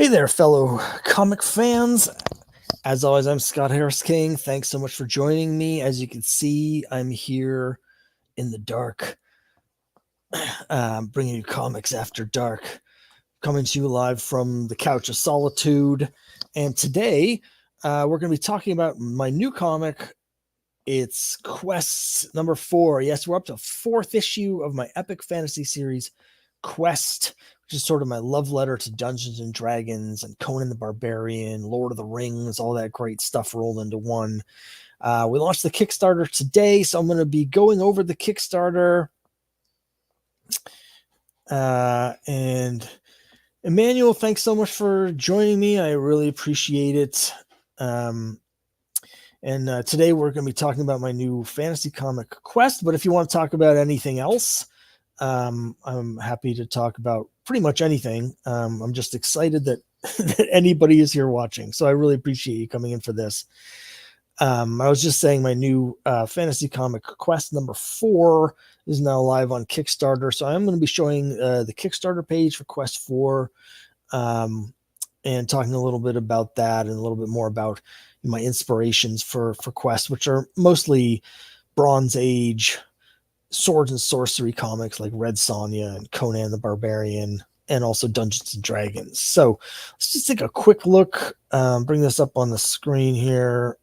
Hey there, fellow comic fans. As always, I'm Scott Harris King. Thanks so much for joining me. As you can see, I'm here in the dark, bringing you comics after dark, coming to you live from the Couch of Solitude. And today, we're going to be talking about my new comic. It's Quest number 4. Yes, we're up to 4th issue of my epic fantasy series, Quest, which is sort of my love letter to Dungeons and Dragons and Conan the Barbarian, Lord of the Rings, all that great stuff rolled into one. We launched the Kickstarter today, so I'm going to be going over the Kickstarter. And Emmanuel, thanks so much for joining me. I really appreciate it. And today we're going to be talking about my new fantasy comic Quest. But if you want to talk about anything else, I'm happy to talk about pretty much anything. I'm just excited that, that anybody is here watching. So I really appreciate you coming in for this. I was just saying my new fantasy comic Quest number 4 is now live on Kickstarter. So I'm going to be showing the Kickstarter page for Quest 4 and talking a little bit about that and a little bit more about my inspirations for Quest, which are mostly Bronze Age swords and sorcery comics like Red Sonja and Conan the Barbarian, and also Dungeons and Dragons. So let's just take a quick look, bring this up on the screen here.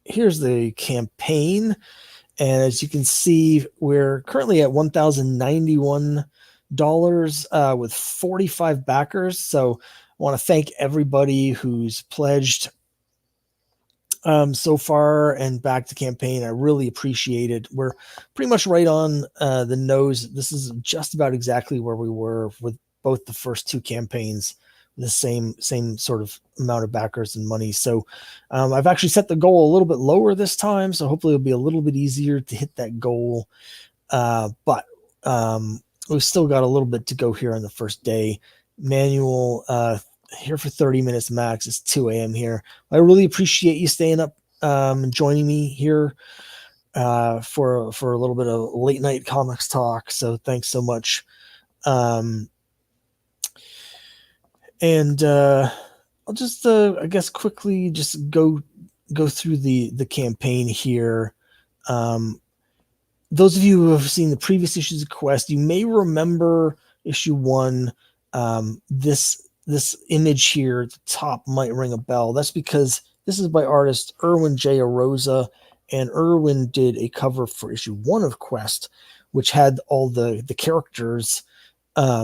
Here's the campaign. And as you can see, we're currently at $1,091 with 45 backers. So I want to thank everybody who's pledged so far and back the campaign. I really appreciate it. We're pretty much right on the nose. This is just about exactly where we were with both the first 2 campaigns, the same sort of amount of backers and money. So I've actually set the goal a little bit lower this time, so hopefully it'll be a little bit easier to hit that goal. But we've still got a little bit to go here on the first day. Manual here for 30 minutes max. It's 2 a.m. here. I really appreciate you staying up and joining me here for a little bit of late night comics talk. So thanks so much. And I'll just I guess quickly just go through the campaign here. Those of you who have seen the previous issues of Quest, you may remember issue 1. This image here at the top might ring a bell. That's because this is by artist Erwin J. Arosa, and Erwin did a cover for issue 1 of Quest, which had all the characters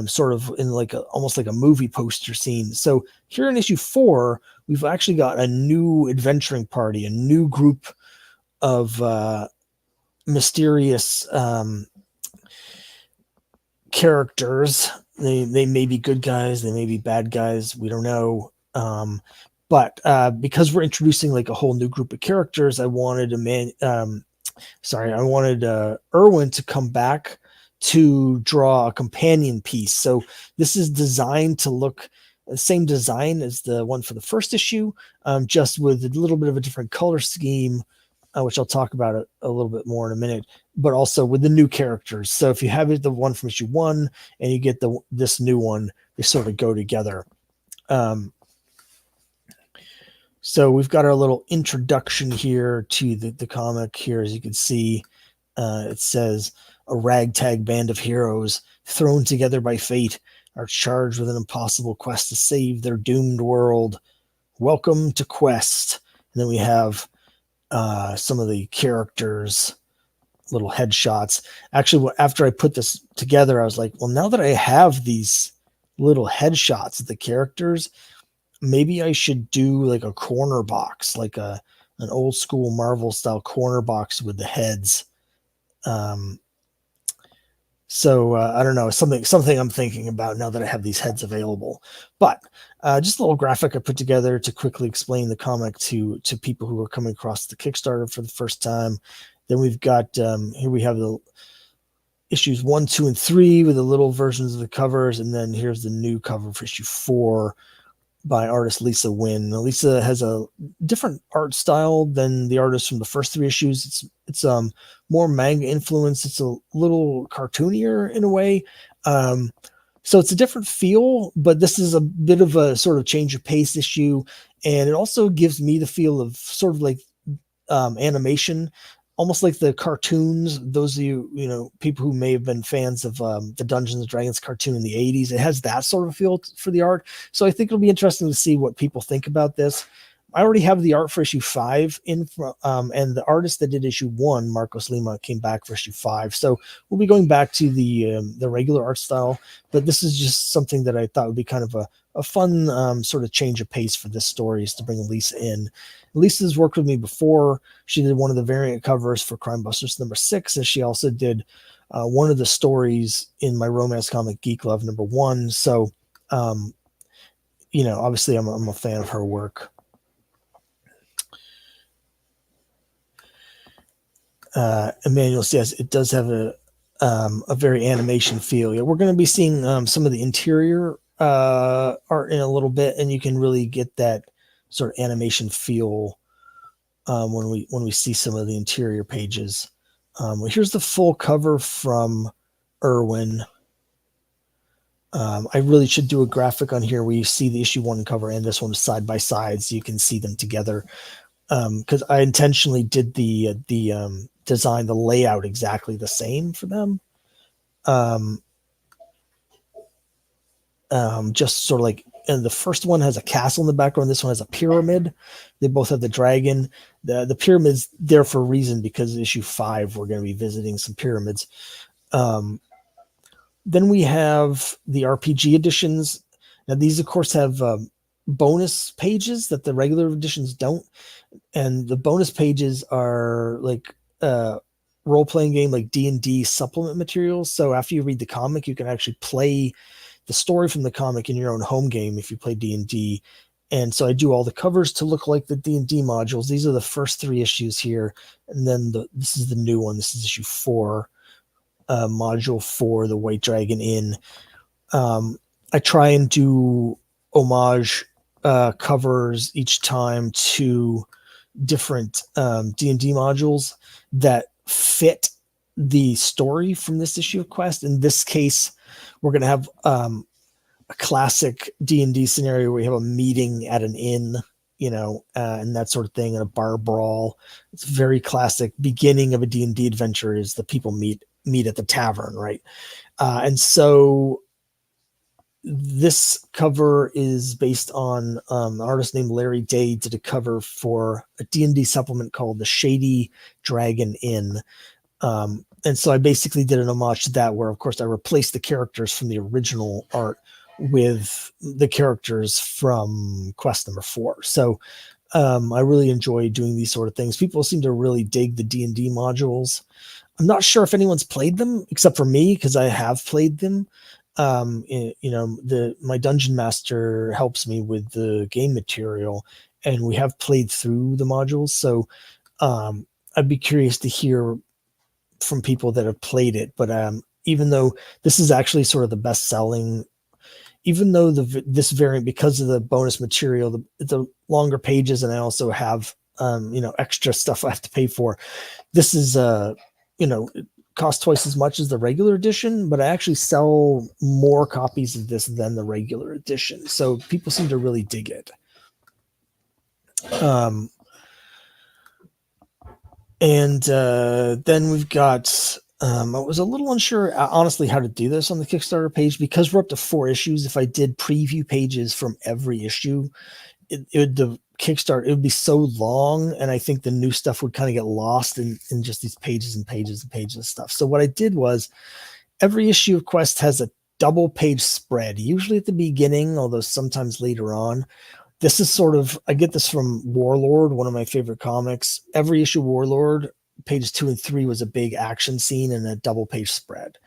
sort of in like almost like a movie poster scene. So here in issue 4, we've actually got a new adventuring party, a new group of mysterious characters. They may be good guys, they may be bad guys, we don't know. But because we're introducing like a whole new group of characters, I wanted Erwin to come back to draw a companion piece. So this is designed to look the same design as the one for the first issue, just with a little bit of a different color scheme, which I'll talk about a little bit more in a minute, but also with the new characters. So if you have the one from issue 1 and you get this new one, they sort of go together. So we've got our little introduction here to the comic here. As you can see, it says, a ragtag band of heroes thrown together by fate are charged with an impossible quest to save their doomed world. Welcome to Quest. And then we have some of the characters, little headshots. Actually, after I put this together, I was like, well, now that I have these little headshots of the characters, maybe I should do like a corner box, like an old school Marvel style corner box with the heads. So I don't know, something I'm thinking about now that I have these heads available. But just a little graphic I put together to quickly explain the comic to people who are coming across the Kickstarter for the first time. Then we've got here we have the issues 1, 2, and 3 with the little versions of the covers, and then here's the new cover for issue 4 by artist Lisa Wynn. Lisa has a different art style than the artist from the first 3 issues. It's more manga influenced. It's a little cartoonier in a way. So it's a different feel, but this is a bit of a sort of change of pace issue, and it also gives me the feel of sort of like animation, almost like the cartoons. Those of you, people who may have been fans of the Dungeons and Dragons cartoon in the 80s, it has that sort of feel for the art. So I think it'll be interesting to see what people think about this. I already have the art for issue 5 and the artist that did issue 1, Marcos Lima, came back for issue 5. So we'll be going back to the regular art style, but this is just something that I thought would be kind of a fun sort of change of pace for this story, is to bring Lisa in. Lisa's worked with me before. She did one of the variant covers for Crime Busters #6, and she also did one of the stories in my romance comic Geek Love #1. So, obviously I'm a fan of her work. Emmanuel says it does have a very animation feel. Yeah, we're going to be seeing some of the interior art in a little bit, and you can really get that sort of animation feel when we see some of the interior pages. Here's the full cover from Irwin. I really should do a graphic on here where you see the issue 1 cover and this one side by side, so you can see them together. Because I intentionally did the design, the layout exactly the same for them. Just sort of like, and the first one has a castle in the background. This one has a pyramid. They both have the dragon. The pyramid's there for a reason, because issue 5 we're going to be visiting some pyramids. Then we have the RPG editions. Now these, of course, have bonus pages that the regular editions don't. And the bonus pages are like role-playing game, like D&D supplement materials. So after you read the comic, you can actually play the story from the comic in your own home game if you play D&D. And so I do all the covers to look like the D&D modules. These are the first 3 issues here, and then this is the new one. This is issue 4, module 4, the White Dragon Inn. I try and do homage covers each time to different D&D modules that fit the story from this issue of Quest. In this case, we're going to have a classic D&D scenario where we have a meeting at an inn, and that sort of thing, and a bar brawl. It's very classic. Beginning of a D&D adventure is the people meet at the tavern, right? And so this cover is based on an artist named Larry Day did a cover for a D&D supplement called The Shady Dragon Inn. And so I basically did an homage to that, where, of course, I replaced the characters from the original art with the characters from Quest #4. So I really enjoy doing these sort of things. People seem to really dig the D&D modules. I'm not sure if anyone's played them except for me, because I have played them. My dungeon master helps me with the game material, and we have played through the modules. So I'd be curious to hear from people that have played it. But even though this is actually sort of the best selling, even though this variant, because of the bonus material, the longer pages, and I also have extra stuff I have to pay for, this is it costs twice as much as the regular edition, but I actually sell more copies of this than the regular edition. So people seem to really dig it. And then we've got, I was a little unsure, honestly, how to do this on the Kickstarter page, because we're up to 4 issues. If I did preview pages from every issue, the Kickstarter, it would be so long, and I think the new stuff would kind of get lost in just these pages and pages and pages of stuff. So what I did was, every issue of Quest has a double page spread, usually at the beginning, although sometimes later on. This is sort of, I get this from Warlord, one of my favorite comics. Every issue of Warlord, pages 2 and 3, was a big action scene and a double page spread.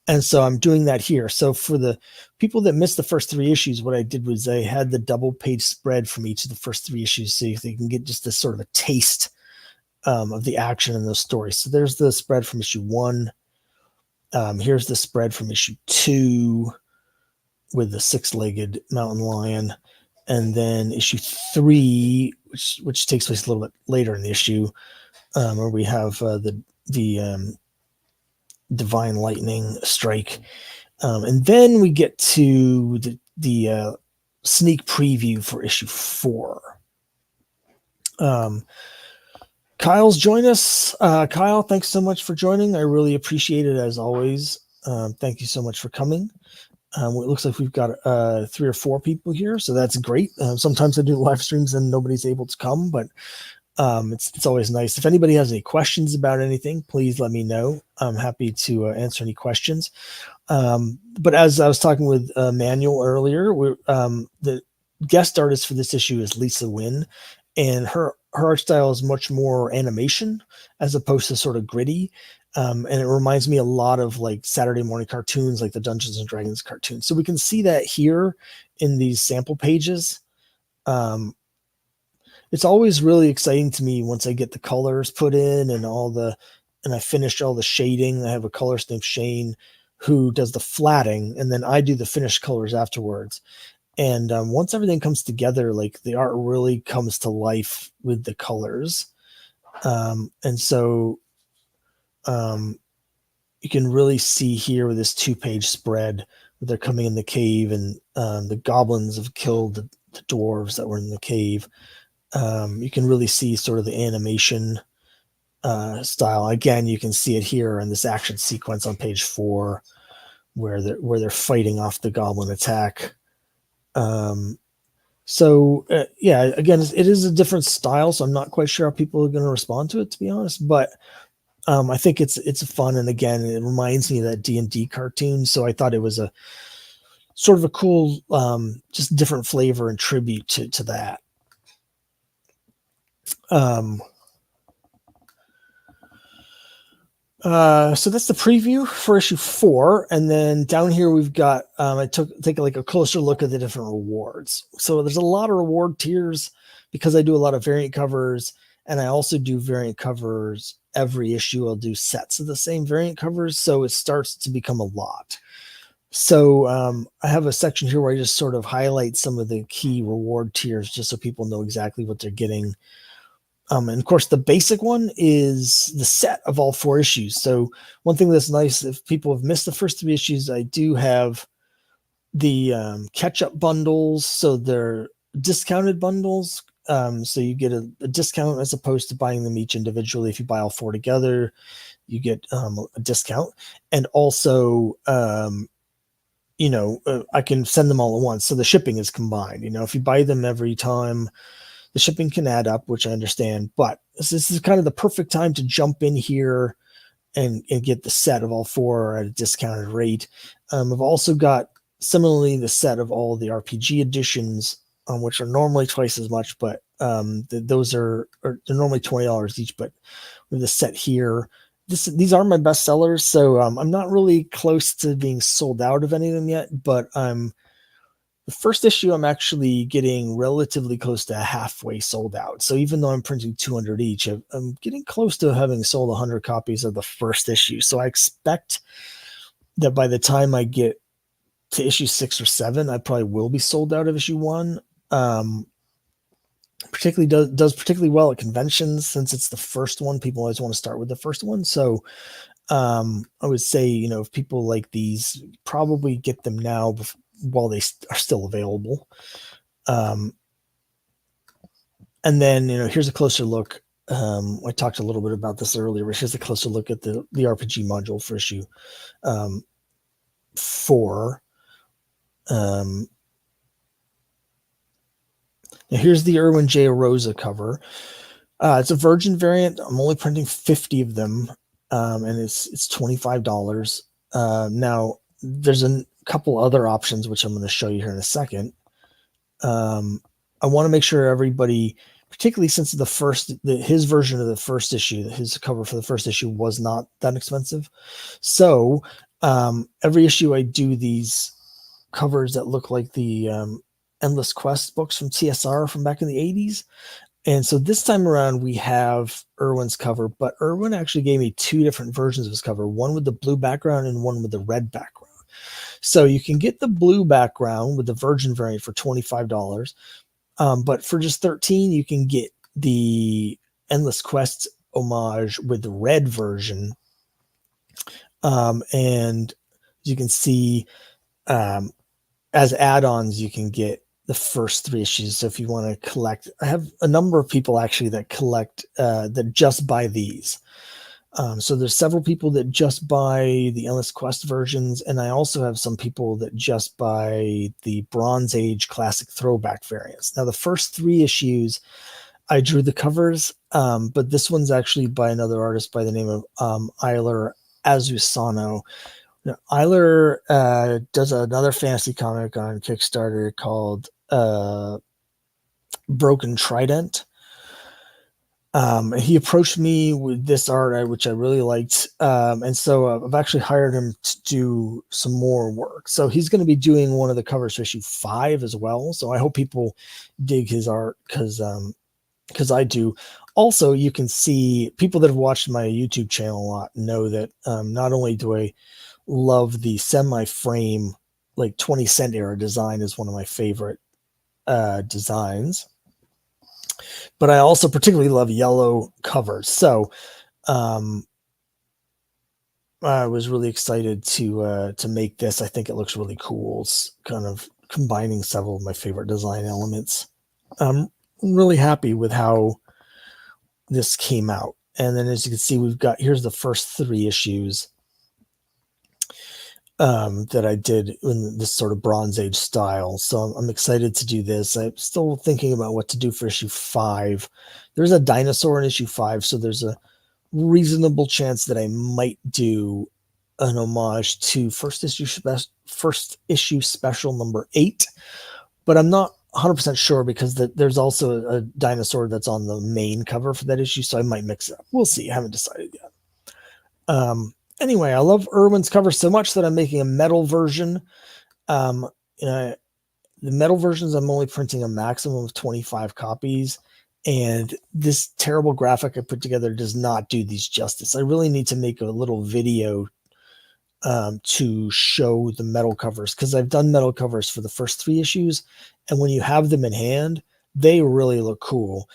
And so I'm doing that here. So for the people that missed the first 3 issues, what I did was I had the double page spread from each of the first 3 issues, so you can get just this sort of a taste of the action in those stories. So there's the spread from issue 1. Here's the spread from issue 2 with the 6-legged mountain lion. And then issue 3, which takes place a little bit later in the issue, where we have the divine lightning strike. And then we get to the sneak preview for issue 4. Kyle's joined us. Kyle, thanks so much for joining. I really appreciate it as always. Thank you so much for coming. It looks like we've got 3 or 4 people here, so that's great. Sometimes I do live streams and nobody's able to come, but it's always nice. If anybody has any questions about anything, please let me know. I'm happy to answer any questions. But as I was talking with Manuel earlier, the guest artist for this issue is Lisa Wynn, and her art style is much more animation as opposed to sort of gritty. And it reminds me a lot of like Saturday morning cartoons, like the Dungeons and Dragons cartoons. So we can see that here in these sample pages. It's always really exciting to me once I get the colors put in and I finish all the shading. I have a colorist named Shane who does the flatting, and then I do the finished colors afterwards. And once everything comes together, like the art really comes to life with the colors. And so you can really see here with this 2-page spread where they're coming in the cave, and the goblins have killed the dwarves that were in the cave. You can really see sort of the animation style. Again, you can see it here in this action sequence on page 4 where they're fighting off the goblin attack. So yeah, again, it is a different style, so I'm not quite sure how people are going to respond to it, to be honest, but I think it's fun. And again, it reminds me of that D&D cartoon. So I thought it was a sort of a cool, just different flavor and tribute to that. So that's the preview for issue 4. And then down here, we've got, I take like a closer look at the different rewards. So there's a lot of reward tiers because I do a lot of variant covers, and I also do variant covers every issue. I'll do sets of the same variant covers. So it starts to become a lot. So I have a section here where I just sort of highlight some of the key reward tiers just so people know exactly what they're getting. And of course, the basic one is the set of all 4 issues. So one thing that's nice, if people have missed the first 3 issues, I do have the catch-up bundles. So they're discounted bundles. So you get a discount as opposed to buying them each individually. If you buy all 4 together, you get a discount. And also, I can send them all at once. So the shipping is combined. If you buy them every time, the shipping can add up, which I understand, but this is kind of the perfect time to jump in here and get the set of all 4 at a discounted rate. I've also got similarly the set of all the RPG editions, which are normally twice as much, but those they're normally $20 each, but with the set here, these are my best sellers. So I'm not really close to being sold out of any of them yet, but the first issue, I'm actually getting relatively close to halfway sold out. So even though I'm printing 200 each, I'm getting close to having sold 100 copies of the first issue. So I expect that by the time I get to issue 6 or 7, I probably will be sold out of issue 1. Particularly does particularly well at conventions, since it's the first one. People always want to start with the first one. So I would say, if people like these, probably get them now while they are still available. And then, here's a closer look. I talked a little bit about this earlier, but here's a closer look at the RPG module for issue 4. Now here's the Erwin J. Rosa cover. It's a Virgin variant. I'm only printing 50 of them, and it's $25. Now there's a couple other options which I'm going to show you here in a second. I want to make sure everybody, particularly since his version of the first issue, his cover for the first issue was not that expensive. So every issue I do these covers that look like the Endless Quest books from TSR from back in the 80s. And so this time around, we have Erwin's cover, but Erwin actually gave me 2 different versions of his cover, one with the blue background and one with the red background. So you can get the blue background with the Virgin variant for $25. But for just $13, you can get the Endless Quest homage with the red version. And you can see, as add-ons, you can get the first 3 issues. So if you want to collect, I have a number of people actually that collect, that just buy these. So there's several people that just buy the Endless Quest versions, and I also have some people that just buy the Bronze Age Classic Throwback variants. Now, the first 3 issues, I drew the covers, but this one's actually by another artist by the name of Eiler Azusano. Now, Eiler does another fantasy comic on Kickstarter called Broken Trident. He approached me with this art, which I really liked. And so I've actually hired him to do some more work. So he's going to be doing one of the covers for issue 5 as well. So I hope people dig his art because I do. Also, you can see people that have watched my YouTube channel a lot know that not only do I love the semi-frame, like 20-cent era design is one of my favorite designs, but I also particularly love yellow covers. So I was really excited to make this. I think it looks really cool. It's kind of combining several of my favorite design elements. I'm really happy with how this came out. And then as you can see, here's the first 3 issues that I did in this sort of Bronze Age style. So I'm excited to do this. I'm still thinking about what to do for issue 5. There's a dinosaur in issue 5, so there's a reasonable chance that I might do an homage to first issue special number 8, but I'm not 100% sure because there's also a dinosaur that's on the main cover for that issue, so I might mix it up. We'll see. I haven't decided yet. Anyway, I love Irwin's cover so much that I'm making a metal version. The metal versions, I'm only printing a maximum of 25 copies, and this terrible graphic I put together does not do these justice. I really need to make a little video to show the metal covers, because I've done metal covers for the first 3 issues, and when you have them in hand, they really look cool.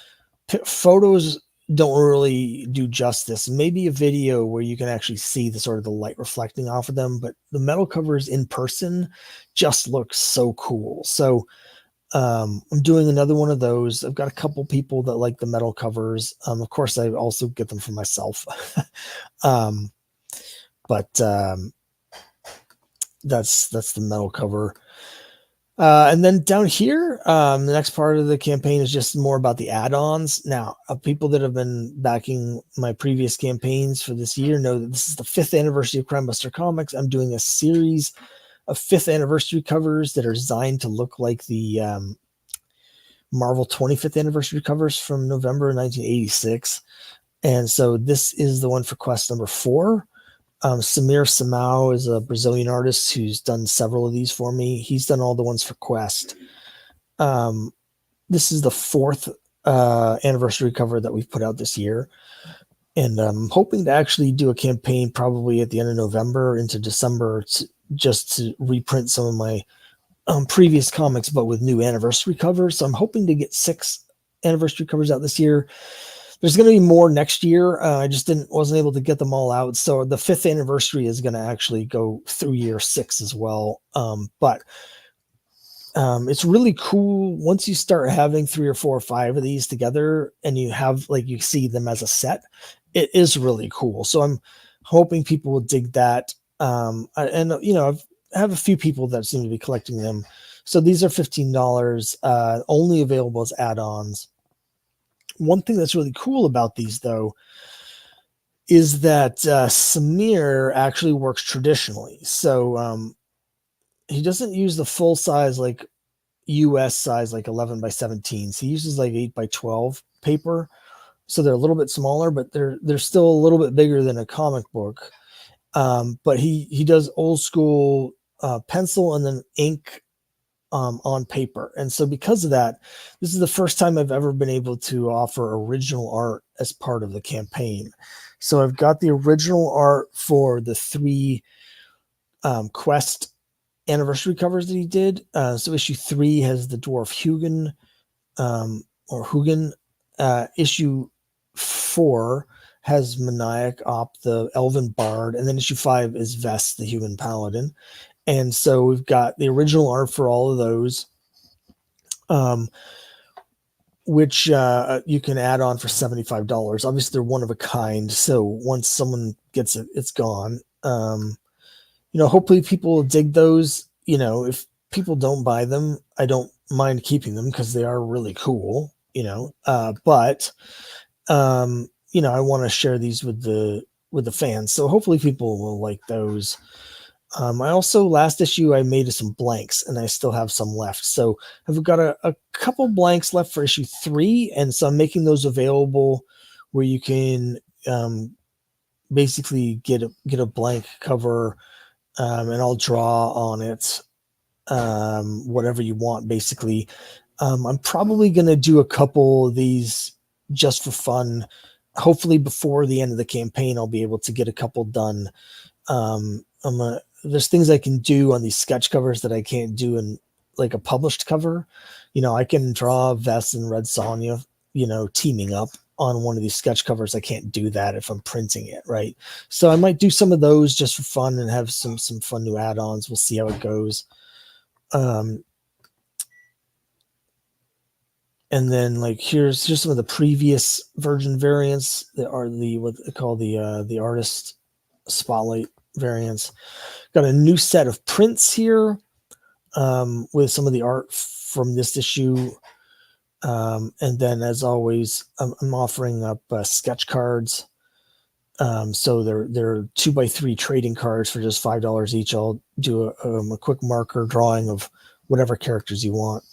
Photos don't really do justice. Maybe a video where you can actually see the sort of the light reflecting off of them, but the metal covers in person just look so cool. So I'm doing another one of those. I've got a couple people that like the metal covers. Of course, I also get them for myself. But that's the metal cover. And then down here, the next part of the campaign is just more about the add-ons. Now, people that have been backing my previous campaigns for this year know that this is the 5th anniversary of Crime Buster Comics. I'm doing a series of 5th anniversary covers that are designed to look like the Marvel 25th anniversary covers from November 1986. And so this is the one for quest number 4. Samir Samau is a Brazilian artist who's done several of these for me. He's done all the ones for Quest. This is the 4th anniversary cover that we've put out this year. And I'm hoping to actually do a campaign probably at the end of November into December just to reprint some of my previous comics, but with new anniversary covers. So I'm hoping to get 6 anniversary covers out this year. There's going to be more next year. I just wasn't able to get them all out. So the 5th anniversary is going to actually go through year 6 as well. But it's really cool once you start having 3 or 4 or 5 of these together and you have, like, you see them as a set. It is really cool. So I'm hoping people will dig that. And I have a few people that seem to be collecting them. So these are $15, only available as add-ons. One thing that's really cool about these, though, is that Samir actually works traditionally. So he doesn't use the full size, like US size, like 11 by 17. So he uses like 8 by 12 paper. So they're a little bit smaller, but they're still a little bit bigger than a comic book. But he does old school pencil and then ink on paper. And so because of that, this is the first time I've ever been able to offer original art as part of the campaign. So I've got the original art for the 3 Quest anniversary covers that he did. So issue 3 has the dwarf Hugin, or Hugin. Issue 4 has Maniac Op, the Elven Bard, and then issue 5 is Vest, the Human Paladin. And so we've got the original art for all of those, which you can add on for $75. Obviously, they're one of a kind, so once someone gets it, it's gone. Hopefully people will dig those. If people don't buy them, I don't mind keeping them because they are really cool. But I want to share these with the fans, so hopefully people will like those. I also, last issue, I made some blanks, and I still have some left. So I've got a couple blanks left for issue 3, and so I'm making those available where you can basically get a blank cover, and I'll draw on it whatever you want, basically. I'm probably going to do a couple of these just for fun. Hopefully before the end of the campaign, I'll be able to get a couple done. There's things I can do on these sketch covers that I can't do in like a published cover. I can draw Vest and Red Sonja, teaming up on one of these sketch covers. I can't do that if I'm printing it, right? So I might do some of those just for fun and have some fun new add-ons. We'll see how it goes. And then here's some of the previous version variants that are what they call the artist spotlight variants. Got a new set of prints here with some of the art from this issue. And then, as always, I'm offering up sketch cards. So they're 2x3 trading cards for just $5 each. I'll do a quick marker drawing of whatever characters you want.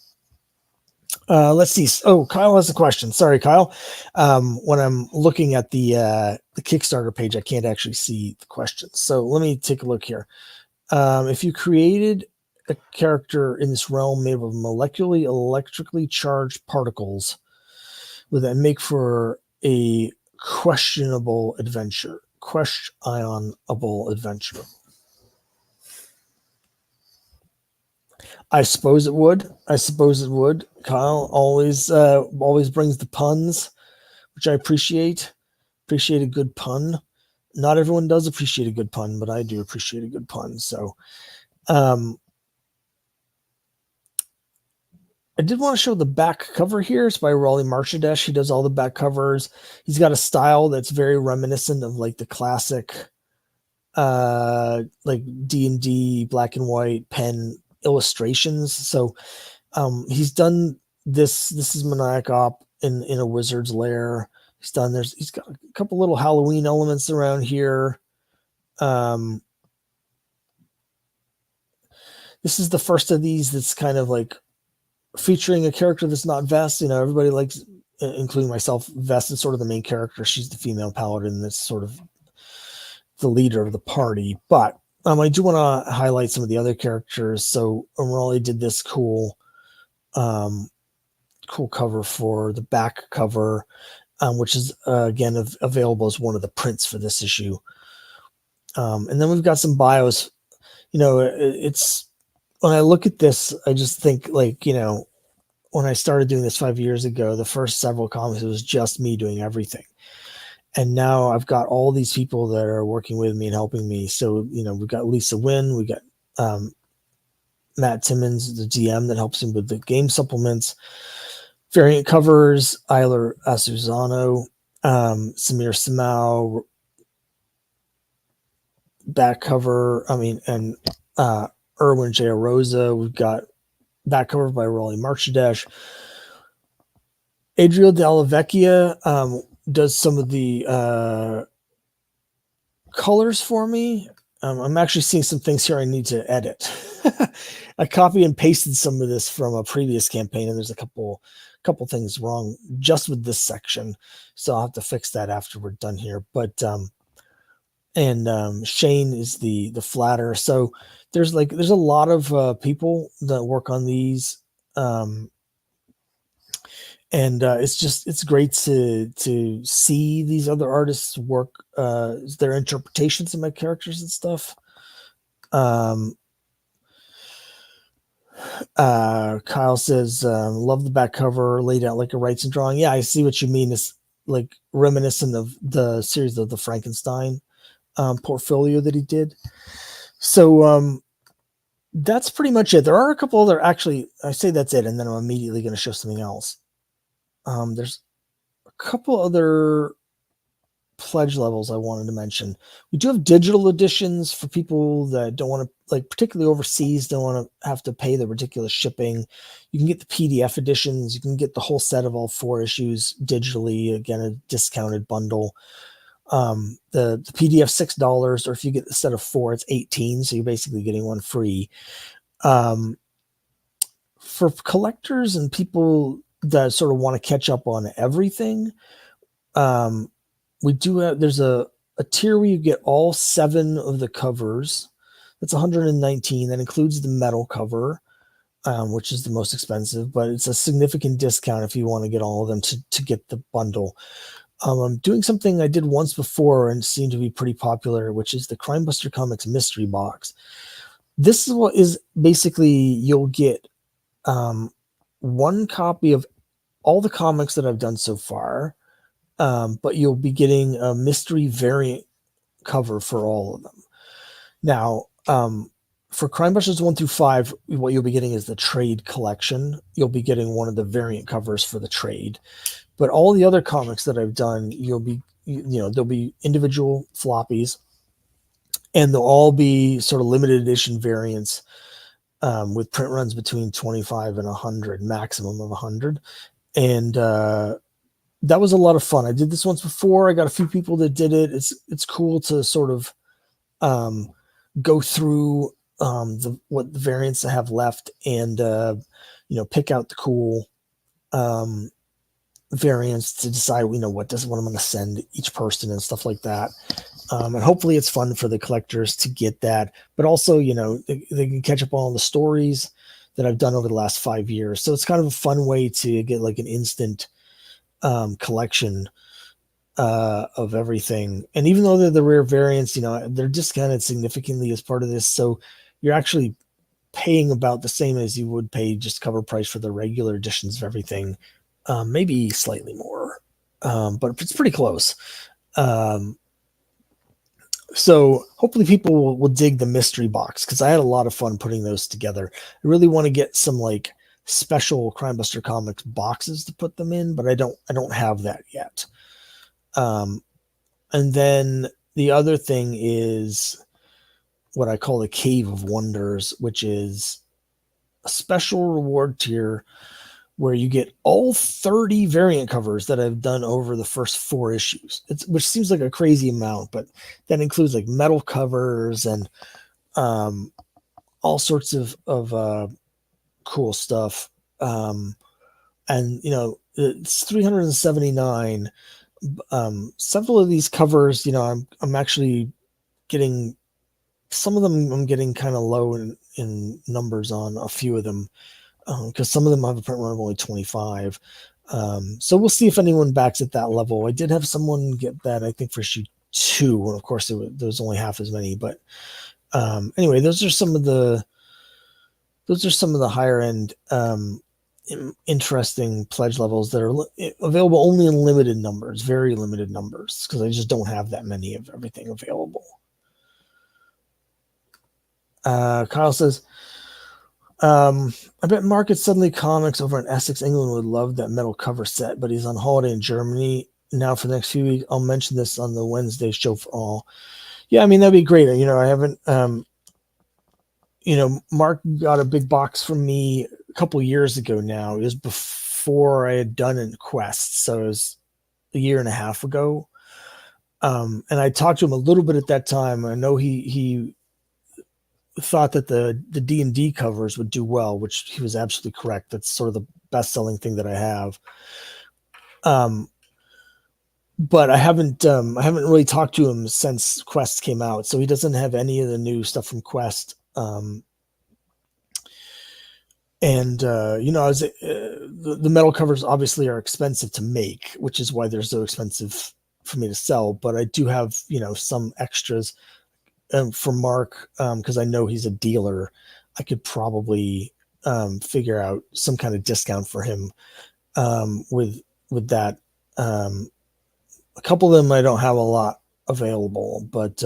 Let's see. Oh, Kyle has a question. Sorry, Kyle. When I'm looking at the Kickstarter page, I can't actually see the questions. So let me take a look here. If you created a character in this realm made of molecularly electrically charged particles, would that make for a questionable adventure? Questionable adventure. I suppose it would. Kyle always brings the puns, which I appreciate. Appreciate a good pun. Not everyone does appreciate a good pun, but I do appreciate a good pun. So, I did want to show the back cover here. It's by Raleigh Marchadesh. He does all the back covers. He's got a style that's very reminiscent of the classic, D&D black and white pen illustrations. So he's done this. This is Maniac Op in a wizard's lair. He's got a couple little Halloween elements around here. This is the first of these that's kind of featuring a character that's not Vest. Everybody likes, including myself, Vest is sort of the main character. She's the female paladin that's sort of the leader of the party. But I do want to highlight some of the other characters. So Raleigh did this cool cover for the back cover, which is again available as one of the prints for this issue. And then we've got some bios. It's when I look at this, I just think when I started doing this 5 years ago, the first several comics, it was just me doing everything. And now I've got all these people that are working with me and helping me. So, we've got Lisa Wynn, we got Matt Timmons, the GM that helps him with the game supplements, variant covers, Eiler Asuzano, Samir Samau, back cover, and Erwin J. Rosa. We've got back cover by Raleigh Marchadesh. Adriel Della Vecchia does some of the colors for me. I'm actually seeing some things here I need to edit. I copy and pasted some of this from a previous campaign, and there's a couple things wrong just with this section, so I'll have to fix that after we're done here. But Shane is the flatter. So there's a lot of people that work on these. It's great to see these other artists work, their interpretations of my characters and stuff. Kyle says, love the back cover laid out like a writes and drawing. Yeah, I see what you mean. It's like reminiscent of the series of the Frankenstein portfolio that he did. So that's pretty much it. There are a couple other, actually, I say that's it, and then I'm immediately going to show something else. There's a couple other pledge levels I wanted to mention. We do have digital editions for people that don't want to, like particularly overseas, don't want to have to pay the ridiculous shipping. You can get the PDF editions. You can get the whole set of all 4 issues digitally, again, a discounted bundle. The PDF $6, or if you get the set of 4, it's 18. So you're basically getting one free. For collectors and people that sort of want to catch up on everything, we do have, there's a tier where you get all 7 of the covers. That's 119. That includes the metal cover, which is the most expensive, but it's a significant discount if you want to get all of them to get the bundle. I'm doing something I did once before and seemed to be pretty popular, which is the Crime Buster Comics mystery box. This is what is basically, you'll get one copy of all the comics that I've done so far, but you'll be getting a mystery variant cover for all of them. Now, for Crime Busters 1 through 5, what you'll be getting is the trade collection. You'll be getting one of the variant covers for the trade. But all the other comics that I've done, you'll be, there'll be individual floppies, and they'll all be sort of limited edition variants with print runs between 25 and 100, maximum of 100. And that was a lot of fun. I did this once before. I got a few people that did it. It's cool to sort of go through what the variants I have left, and pick out the cool variants to decide what I'm going to send each person and stuff like that. And hopefully it's fun for the collectors to get that, but also they can catch up on all the stories that I've done over the last 5 years. So it's kind of a fun way to get like an instant collection of everything. And even though they're the rare variants, they're discounted significantly as part of this. So you're actually paying about the same as you would pay just cover price for the regular editions of everything. Maybe slightly more, but it's pretty close. So hopefully people will dig the mystery box, because I had a lot of fun putting those together. I really want to get some like special Crime Buster Comics boxes to put them in, but I don't have that yet. And then the other thing is what I call the Cave of Wonders, which is a special reward tier where you get all 30 variant covers that I've done over the first 4 issues. Which seems like a crazy amount, but that includes like metal covers and all sorts of cool stuff. And it's 379. Several of these covers, I'm actually getting, some of them I'm getting kind of low in numbers on a few of them, because some of them have a print run of only 25. So we'll see if anyone backs at that level. I did have someone get that, I think, for issue 2, and of course there was only half as many. But anyway, those are some of the higher end interesting pledge levels that are available only in limited numbers, very limited numbers, because I just don't have that many of everything available. Kyle says, I bet Mark at Suddenly Comics over in Essex, England would love that metal cover set, but he's on holiday in Germany now for the next few weeks. I'll mention this on the Wednesday show for all. Yeah, I mean, that'd be great. I haven't, Mark got a big box from me a couple years ago now. It was before I had done a quest, so it was a year and a half ago. And I talked to him a little bit at that time. I know he thought that the D&D covers would do well, which he was absolutely correct. That's sort of the best-selling thing that I have. But I haven't really talked to him since Quest came out, so he doesn't have any of the new stuff from Quest. The metal covers obviously are expensive to make, which is why they're so expensive for me to sell. But I do have, some extras for Mark, because I know he's a dealer. I could probably figure out some kind of discount for him with that. A couple of them I don't have a lot available, but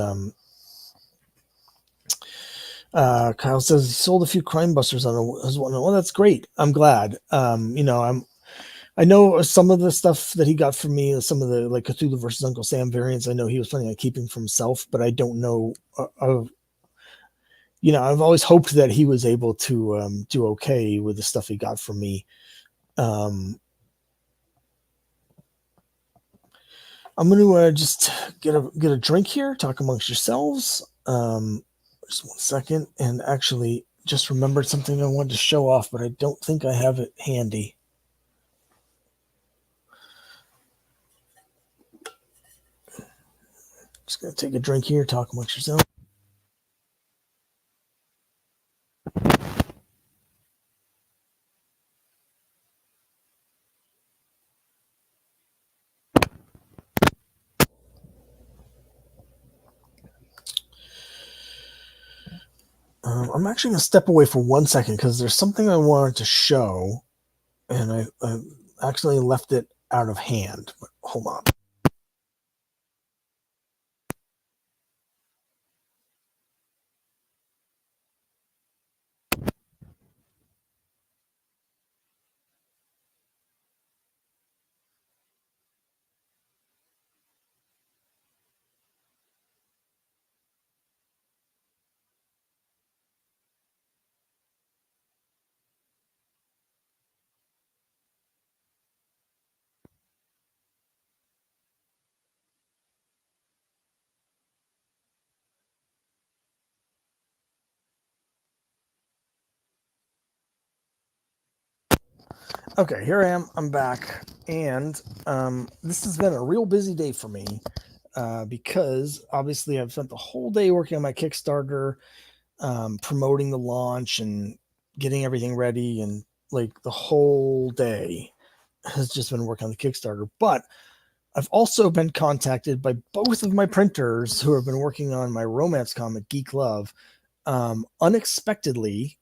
Kyle says he sold a few Crime Busters on his one. Well, that's great. I'm glad. I know some of the stuff that he got from me, some of the like Cthulhu versus Uncle Sam variants. I know he was planning on keeping for himself, but I don't know. I've always hoped that he was able to do okay with the stuff he got from me. I'm going to just get a drink here, talk amongst yourselves. Just 1 second, and actually just remembered something I wanted to show off, but I don't think I have it handy. Just going to take a drink here, talk amongst yourselves. I'm actually going to step away for 1 second because there's something I wanted to show, and I accidentally left it out of hand. But hold on. Okay, here I am. I'm back, and this has been a real busy day for me because obviously I've spent the whole day working on my Kickstarter, promoting the launch and getting everything ready, and like the whole day has just been working on the Kickstarter. But I've also been contacted by both of my printers who have been working on my romance comic, Geek Love, unexpectedly.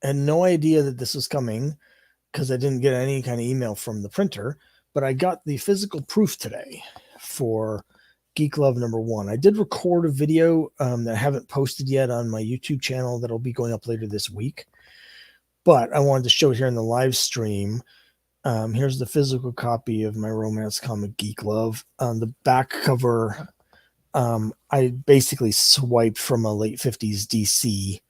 Had no idea that this was coming because I didn't get any kind of email from the printer, but I got the physical proof today for Geek Love #1. I did record a video that I haven't posted yet on my YouTube channel that'll be going up later this week, but I wanted to show it here in the live stream. Here's the physical copy of my romance comic, Geek Love. On the back cover, I basically swiped from a late 50s DC,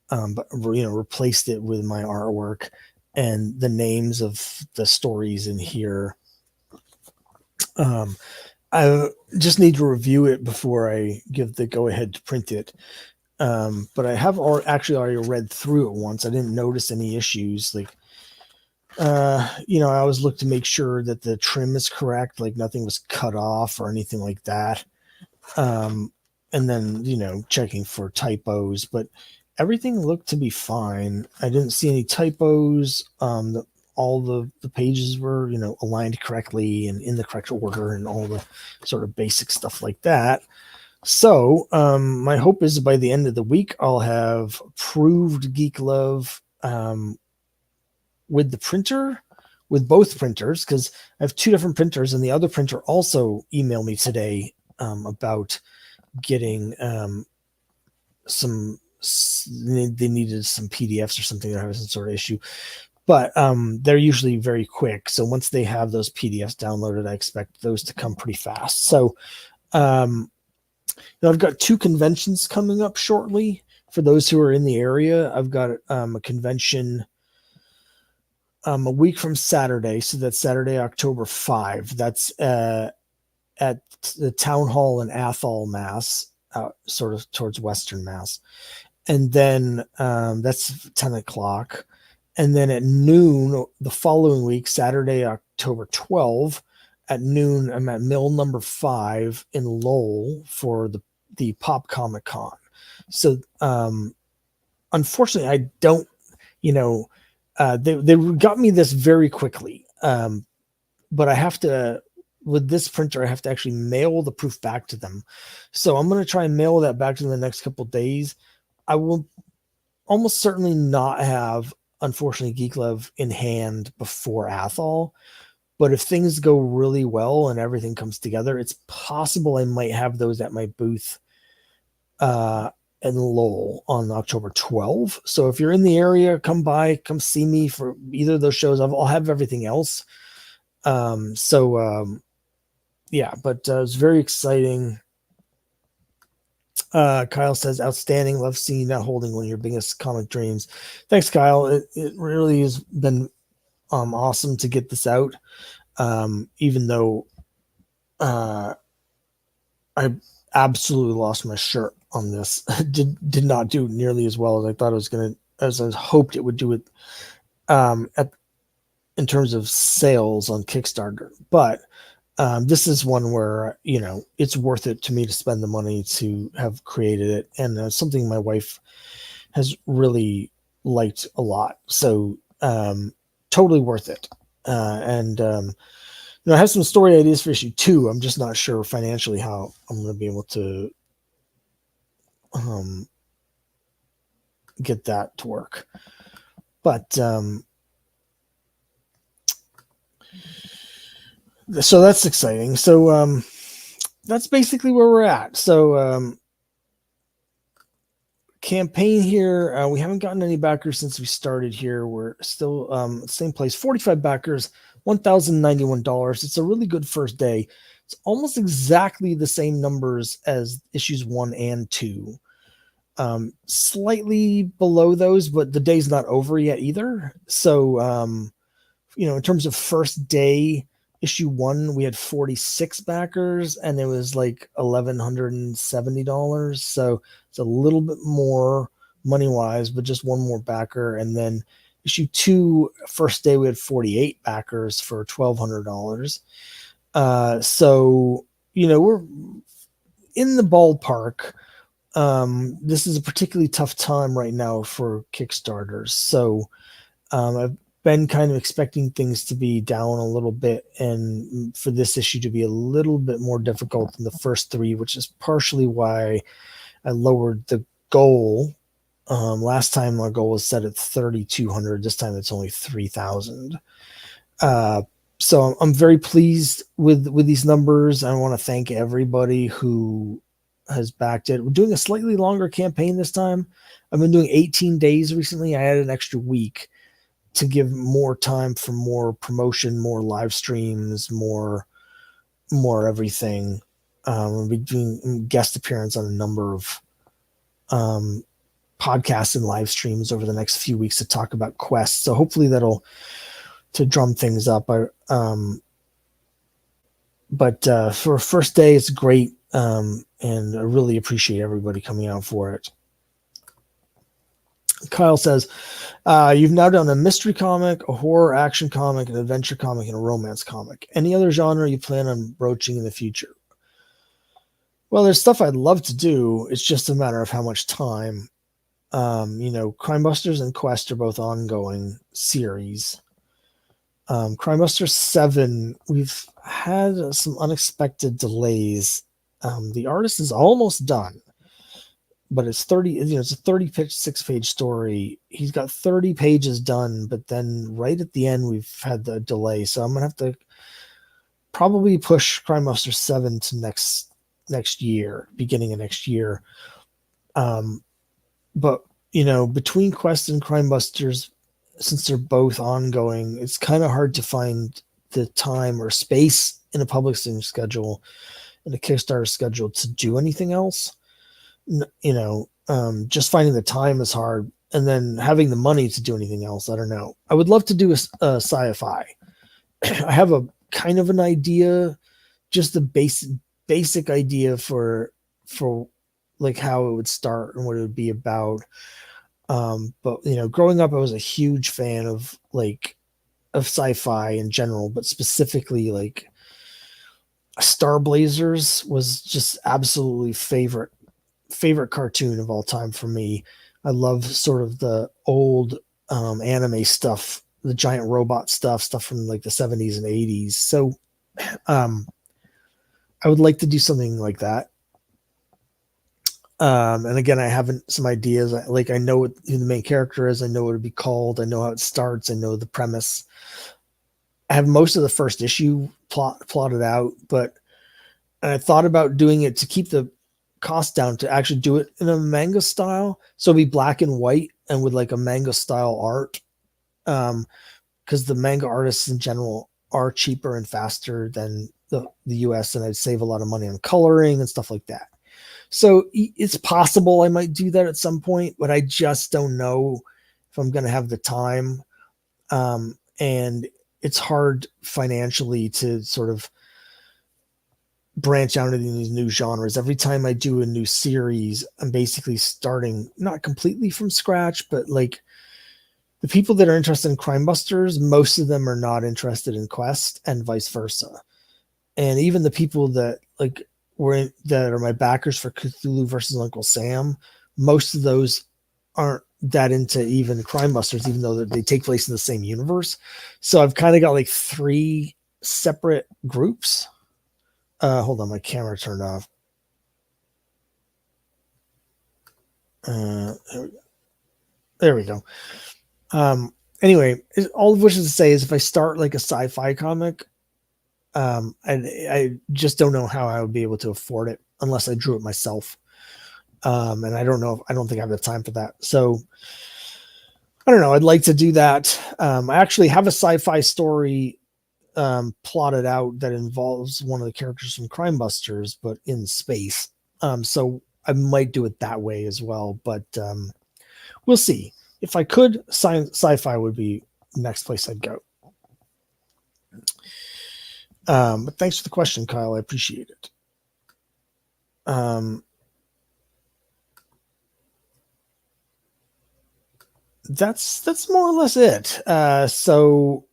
but replaced it with my artwork. And the names of the stories in here. I just need to review it before I give the go ahead to print it. But I have actually already read through it once. I didn't notice any issues. Like, I always look to make sure that the trim is correct, like nothing was cut off or anything like that. And then, checking for typos, but everything looked to be fine. I didn't see any typos. All the pages were, aligned correctly and in the correct order and all the sort of basic stuff like that. So my hope is by the end of the week, I'll have approved Geek Love with the printer, with both printers, because I have two different printers, and the other printer also emailed me today about getting they needed some PDFs or something. They're having some sort of issue, but they're usually very quick. So once they have those PDFs downloaded, I expect those to come pretty fast. So I've got two conventions coming up shortly. For those who are in the area, I've got a convention a week from Saturday. So that's Saturday, October 5. That's at the town hall in Athol, Mass, sort of towards Western Mass. And then that's 10 o'clock. And then at noon the following week, Saturday, October 12, at noon, I'm at Mill number 5 in Lowell for the Pop Comic Con. So unfortunately, I don't, they got me this very quickly. But I have to, with this printer, I have to actually mail the proof back to them. So I'm going to try and mail that back to them the next couple of days. I will almost certainly not have, unfortunately, Geek Love in hand before Athol, But if things go really well and everything comes together, it's possible I might have those at my booth in Lowell on October 12th. So if you're in the area, come by, come see me for either of those shows. I'll have everything else. Yeah, but it's very exciting. Kyle says, outstanding. Love seeing that holding one of your biggest comic dreams. Thanks, Kyle. It really has been awesome to get this out. Even though I absolutely lost my shirt on this. did not do nearly as well as I thought it was going to, as I hoped it would do it in terms of sales on Kickstarter. But this is one where, it's worth it to me to spend the money to have created it. And something my wife has really liked a lot. So totally worth it. I have some story ideas for issue 2. I'm just not sure financially how I'm going to be able to get that to work. But so that's exciting. So that's basically where we're at. So campaign here, we haven't gotten any backers since we started here. We're still same place, 45 backers, $1,091. It's a really good first day. It's almost exactly the same numbers as issues 1 and 2. Slightly below those, but the day's not over yet either. So in terms of first day, issue 1, we had 46 backers and it was like $1,170. So it's a little bit more money wise, but just one more backer. And then issue 2, first day, we had 48 backers for $1,200. So, we're in the ballpark. This is a particularly tough time right now for Kickstarters. So I've been kind of expecting things to be down a little bit and for this issue to be a little bit more difficult than the first 3, which is partially why I lowered the goal. Last time our goal was set at 3,200. This time it's only 3,000. So I'm very pleased with these numbers. I want to thank everybody who has backed it. We're doing a slightly longer campaign this time. I've been doing 18 days recently. I added an extra week to give more time for more promotion, more live streams, more everything. We'll be doing guest appearance on a number of podcasts and live streams over the next few weeks to talk about quests. So hopefully that'll to drum things up. But for first day, it's great. And I really appreciate everybody coming out for it. Kyle says, you've now done a mystery comic, a horror action comic, an adventure comic, and a romance comic. Any other genre you plan on broaching in the future? Well, there's stuff I'd love to do. It's just a matter of how much time. Crime Busters and Quest are both ongoing series. Crime Busters 7, we've had some unexpected delays. The artist is almost done, but it's 30, it's a 36-page story. He's got 30 pages done, but then right at the end, we've had the delay. So I'm going to have to probably push Crime Busters 7 to next year, beginning of next year. But, between Quest and Crime Busters, since they're both ongoing, it's kind of hard to find the time or space in a publishing schedule, in a Kickstarter schedule to do anything else. Just finding the time is hard. And then having the money to do anything else, I don't know. I would love to do a sci-fi. I have a kind of an idea, just the basic idea for like how it would start and what it would be about. But growing up, I was a huge fan of sci-fi in general, but specifically like Star Blazers was just absolutely favorite cartoon of all time for me. I love sort of the old anime stuff, the giant robot stuff from like the 70s and 80s. So I would like to do something like that. And again, I have some ideas. I know who the main character is. I know what it'd be called. I know how it starts. I know the premise. I have most of the first issue plotted out, but I thought about doing it to keep the cost down, to actually do it in a manga style. So it'd be black and white and with like a manga style art. Because the manga artists in general are cheaper and faster than the US, and I'd save a lot of money on coloring and stuff like that. So it's possible I might do that at some point, but I just don't know if I'm going to have the time. And it's hard financially to sort of branch out into these new genres. Every time I do a new series, I'm basically starting not completely from scratch, but like the people that are interested in Crime Busters, most of them are not interested in Quest, and vice versa. And even the people that like that are my backers for Cthulhu versus Uncle Sam, most of those aren't that into even Crime Busters, even though they take place in the same universe. So I've kind of got like 3 separate groups. Hold on, my camera turned off. There we go. Anyway, all of which is to say is if I start like a sci-fi comic, I just don't know how I would be able to afford it unless I drew it myself. And I don't know. I don't think I have the time for that. So I don't know. I'd like to do that. I actually have a sci-fi story plotted out that involves one of the characters from Crime Busters, but in space. So I might do it that way as well, but we'll see. If I could, sci-fi would be the next place I'd go. But thanks for the question, Kyle. I appreciate it. That's more or less it. So,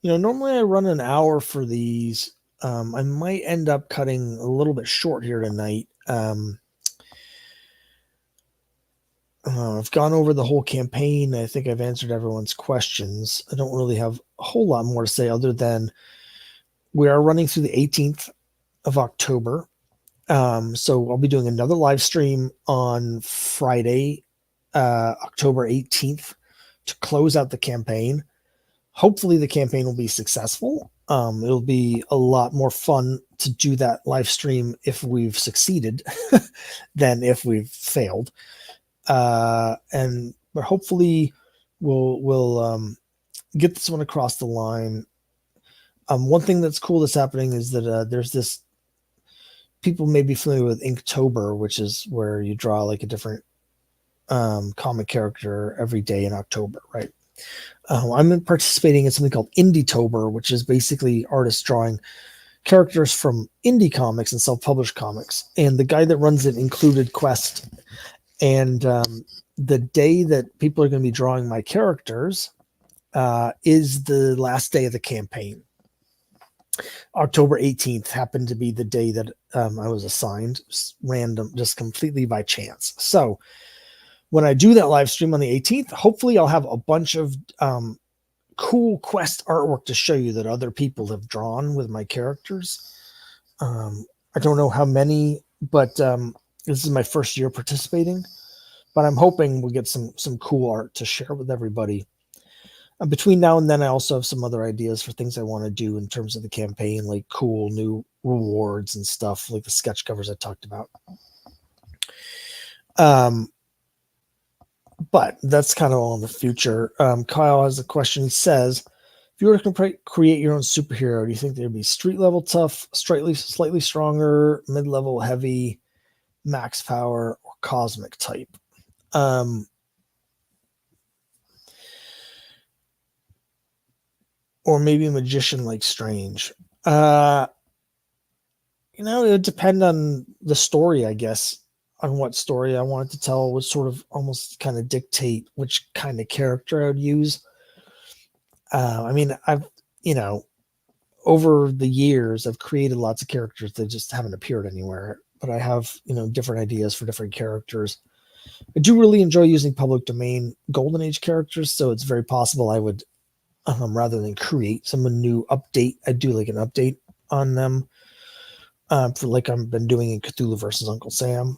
normally I run an hour for these. I might end up cutting a little bit short here tonight. I've gone over the whole campaign. I think I've answered everyone's questions. I don't really have a whole lot more to say other than we are running through the 18th of October. So I'll be doing another live stream on Friday, October 18th, to close out the campaign. Hopefully the campaign will be successful. It'll be a lot more fun to do that live stream if we've succeeded than if we've failed. But hopefully we'll get this one across the line. One thing that's cool that's happening is that there's this, people may be familiar with Inktober, which is where you draw like a different comic character every day in October, right? I'm participating in something called Indietober, which is basically artists drawing characters from indie comics and self-published comics. And the guy that runs it included Quest. And the day that people are going to be drawing my characters is the last day of the campaign. October 18th happened to be the day that I was assigned, random, just completely by chance. So when I do that live stream on the 18th, hopefully I'll have a bunch of cool Quest artwork to show you that other people have drawn with my characters. I don't know how many, but this is my first year participating, but I'm hoping we'll get some cool art to share with everybody. Between now and then, I also have some other ideas for things I want to do in terms of the campaign, like cool new rewards and stuff, like the sketch covers I talked about. But that's kind of all in the future. Kyle has a question. He says, if you were to create your own superhero, do you think they'd be street level tough, slightly stronger, mid-level heavy, max power, or cosmic type? Or maybe a magician like Strange. It would depend on the story, I guess, on what story I wanted to tell, would sort of almost kind of dictate which kind of character I would use. I've, over the years, I've created lots of characters that just haven't appeared anywhere, but I have, different ideas for different characters. I do really enjoy using public domain Golden Age characters, so it's very possible I would, rather than create someone new update, I'd do like an update on them, for like I've been doing in Cthulhu versus Uncle Sam.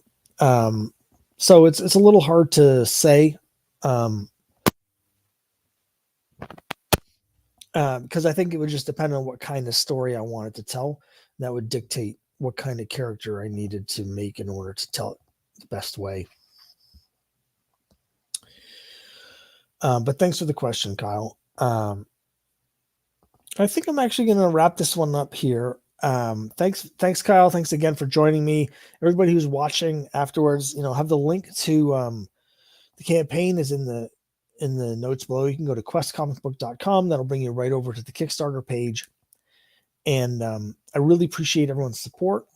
So it's a little hard to say. because I think it would just depend on what kind of story I wanted to tell. That would dictate what kind of character I needed to make in order to tell it the best way. But thanks for the question, Kyle. I think I'm actually going to wrap this one up here. Thanks, Kyle. Thanks again for joining me. Everybody who's watching afterwards, have the link to the campaign is in the notes below. You can go to questcomicbook.com. That'll bring you right over to the Kickstarter page. And I really appreciate everyone's support.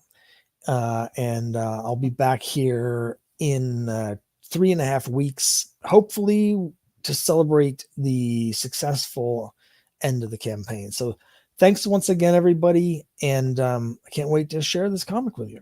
And I'll be back here in 3.5 weeks, hopefully to celebrate the successful end of the campaign. So thanks once again, everybody. And I can't wait to share this comic with you.